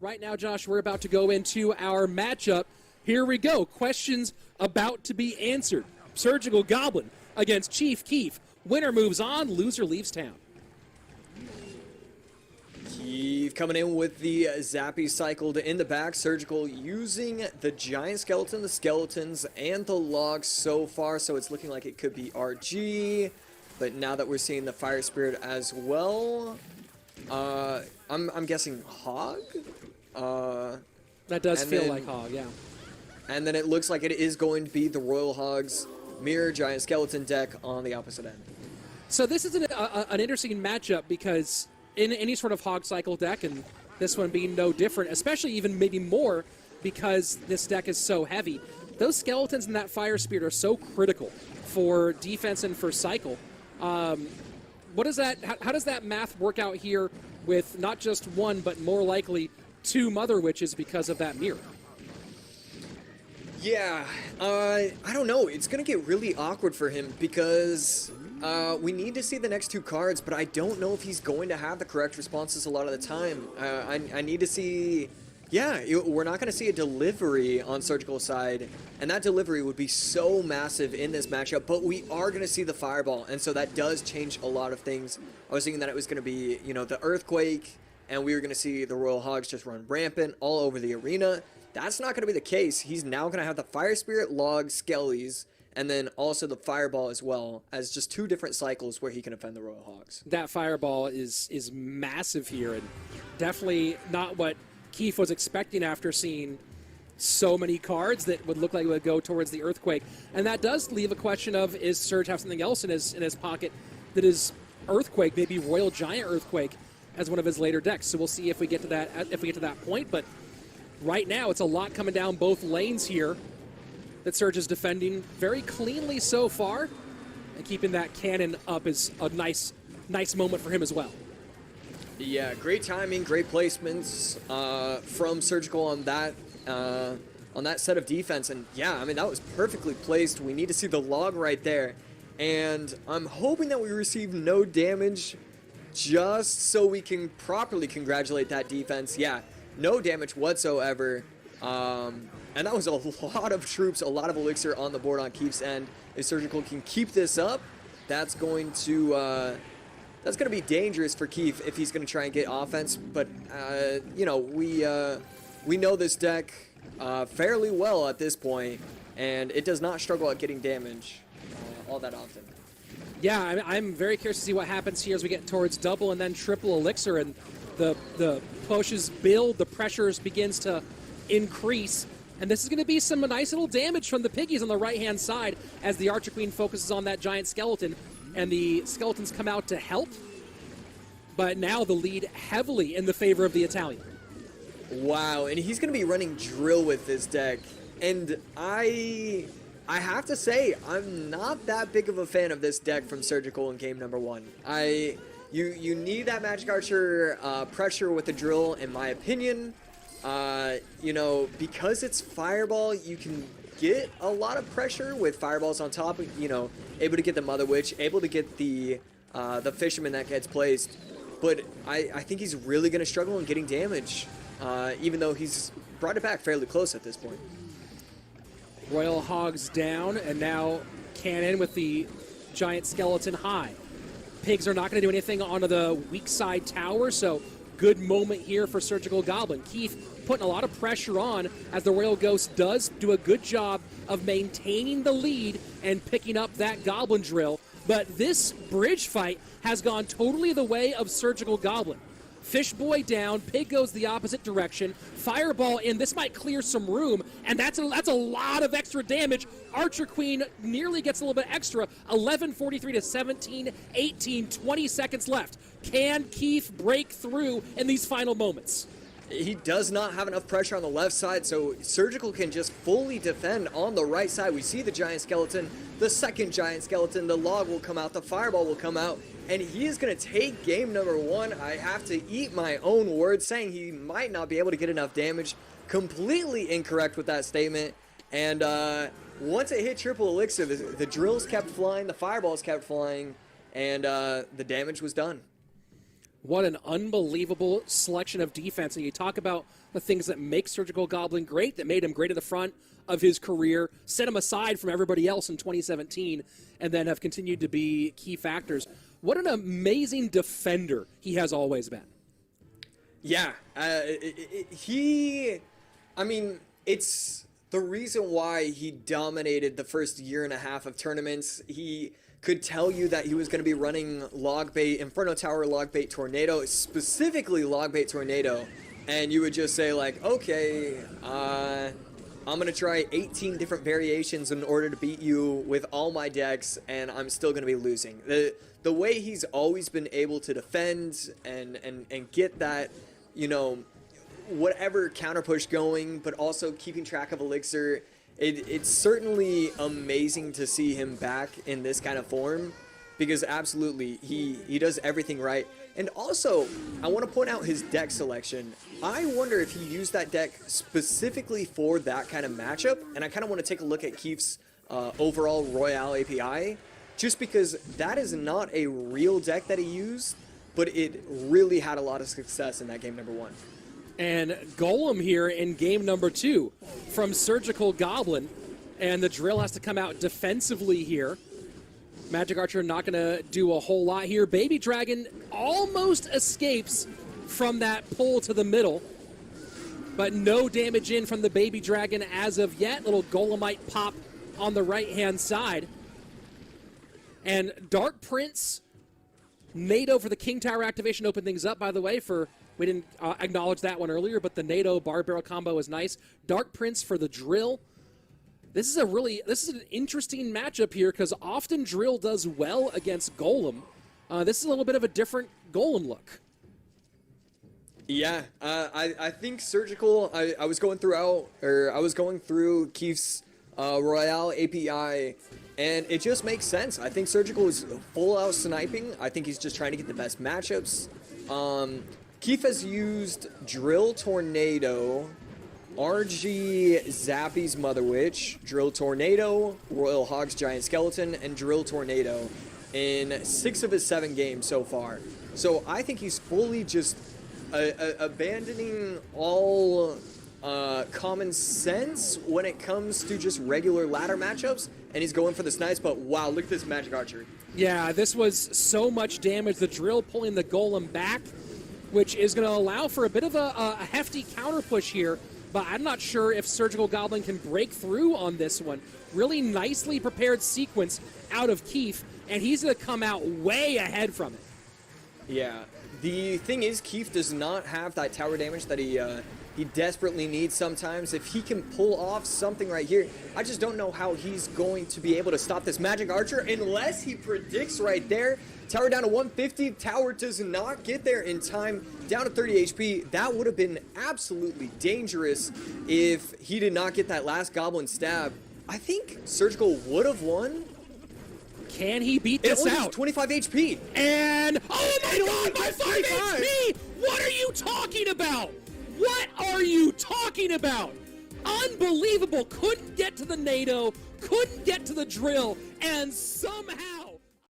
Right now, Josh, we're about to go into our matchup. Here we go. Questions about to be answered. Surgical Goblin against Chief Keef. Winner moves on, loser leaves town. Keef coming in with the Zappy cycled in the back. Surgical using the giant skeleton, the skeletons, and the logs so far. So it's looking like it could be RG. But now that we're seeing the Fire Spirit as well, I'm guessing Hog? That does feel like Hog, yeah. And then it looks like it is going to be the Royal Hog's Mirror Giant Skeleton deck on the opposite end. So this is an interesting matchup because in any sort of Hog cycle deck, and this one being no different, especially even maybe more because this deck is so heavy, those skeletons and that Fire Spirit are so critical for defense and for cycle. What is that? How does that math work out here with not just one, but more likely two Mother Witches because of that mirror? Yeah, I don't know. It's going to get really awkward for him because we need to see the next two cards, but I don't know if he's going to have the correct responses a lot of the time. I need to see... Yeah, we're not going to see a delivery on Surgical's side, and that delivery would be so massive in this matchup, but we are going to see the Fireball, and so that does change a lot of things. I was thinking that it was going to be, you know, the Earthquake, and we were going to see the Royal Hogs just run rampant all over the arena. That's not going to be the case. He's now going to have the Fire Spirit, Log, Skellies, and then also the Fireball as well, as just two different cycles where he can offend the Royal Hogs. That Fireball is massive here, and definitely not what Keef was expecting after seeing so many cards that would look like it would go towards the Earthquake. And that does leave a question of, is Surge have something else in his pocket that is Earthquake, maybe Royal Giant Earthquake as one of his later decks. So we'll see if we get to that point, but right now it's a lot coming down both lanes here that Surge is defending very cleanly so far, and keeping that cannon up is a nice moment for him as well. Yeah, great timing, great placements from Surgical on that set of defense, and yeah, I mean that was perfectly placed. We need to see the log right there, and I'm hoping that we receive no damage, just so we can properly congratulate that defense. Yeah, no damage whatsoever, and that was a lot of troops, a lot of elixir on the board on Keef's end. If Surgical can keep this up, that's going to be dangerous for Keef if he's going to try and get offense. But, you know, we know this deck fairly well at this point, and it does not struggle at getting damage all that often. Yeah, I'm very curious to see what happens here as we get towards double and then triple elixir, and the pushes build, the pressures begins to increase. And this is going to be some nice little damage from the piggies on the right-hand side as the Archer Queen focuses on that giant skeleton. And the skeletons come out to help, but now the lead heavily in the favor of the Italian. Wow, and he's going to be running drill with this deck, and I have to say, I'm not that big of a fan of this deck from Surgical in game number one. You need that Magic Archer pressure with the drill, in my opinion. You know, because it's Fireball, you can get a lot of pressure with Fireballs on top, you know, able to get the Mother Witch, able to get the Fisherman that gets placed. But I think he's really going to struggle in getting damage, even though he's brought it back fairly close at this point. Royal Hogs down, and now Cannon with the giant skeleton high. Pigs are not going to do anything onto the weak side tower, so good moment here for Surgical Goblin. Keef putting a lot of pressure on as the Royal Ghost does do a good job of maintaining the lead and picking up that Goblin drill. But this bridge fight has gone totally the way of Surgical Goblin. Fish Boy down, Pig goes the opposite direction, Fireball in, this might clear some room, and that's a lot of extra damage. Archer Queen nearly gets a little bit extra, 11:43 to 17:18, 20 seconds left. Can Keef break through in these final moments? He does not have enough pressure on the left side, so Surgical can just fully defend on the right side. We see the giant skeleton, the second giant skeleton, the log will come out, the fireball will come out, and he is going to take game number one. I have to eat my own words, saying he might not be able to get enough damage. Completely incorrect with that statement. And once it hit triple elixir, the drills kept flying, the fireballs kept flying, and the damage was done. What an unbelievable selection of defense. And you talk about the things that make Surgical Goblin great, that made him great at the front of his career, set him aside from everybody else in 2017, and then have continued to be key factors. What an amazing defender he has always been. Yeah, it's the reason why he dominated the first year and a half of tournaments. He could tell you that he was going to be running log bait, Inferno Tower, log bait Tornado, specifically log bait Tornado, and you would just say like, okay, I'm going to try 18 different variations in order to beat you with all my decks, and I'm still going to be losing. The way he's always been able to defend and get that, you know, whatever counter push going, but also keeping track of Elixir, it's certainly amazing to see him back in this kind of form, because absolutely he does everything right. And also, I want to point out his deck selection. I wonder if he used that deck specifically for that kind of matchup, and I kind of want to take a look at Keef's overall Royale API, just because that is not a real deck that he used, but it really had a lot of success in that game number 1. And Golem here in game number 2 from Surgical Goblin, and the drill has to come out defensively here. Magic Archer not going to do a whole lot here. Baby Dragon almost escapes from that pull to the middle, but no damage in from the Baby Dragon as of yet. Little Golemite pop on the right-hand side. And Dark Prince, NATO for the King Tower activation opened things up, by the way, for... We didn't acknowledge that one earlier, but the NATO bar barrel combo is nice. Dark Prince for the drill. This is an interesting matchup here, because often drill does well against Golem. This is a little bit of a different Golem look. Yeah, I think Surgical. I was going through Keef's Royale API, and it just makes sense. I think Surgical is full out sniping. I think he's just trying to get the best matchups. Keef has used Drill Tornado, RG Zappy's Mother Witch, Drill Tornado, Royal Hog's Giant Skeleton, and Drill Tornado in 6 of his 7 games so far. So I think he's fully just abandoning all common sense when it comes to just regular ladder matchups, and he's going for the snipes, but wow, look at this Magic Archer. Yeah, this was so much damage. The drill pulling the Golem back, which is going to allow for a bit of a hefty counter push here, but I'm not sure if Surgical Goblin can break through on this one. Really nicely prepared sequence out of Keef, and he's going to come out way ahead from it. Yeah, the thing is, Keef does not have that tower damage that he desperately needs sometimes. If he can pull off something right here, I just don't know how he's going to be able to stop this Magic Archer unless he predicts right there. Tower down to 150. Tower does not get there in time. Down to 30 HP. That would have been absolutely dangerous if he did not get that last Goblin stab. I think Surgical would have won. Can he beat this out? 25 HP. And, oh my god, my 5 HP! What are you talking about? What are you talking about? Unbelievable. Couldn't get to the NATO, couldn't get to the drill, and somehow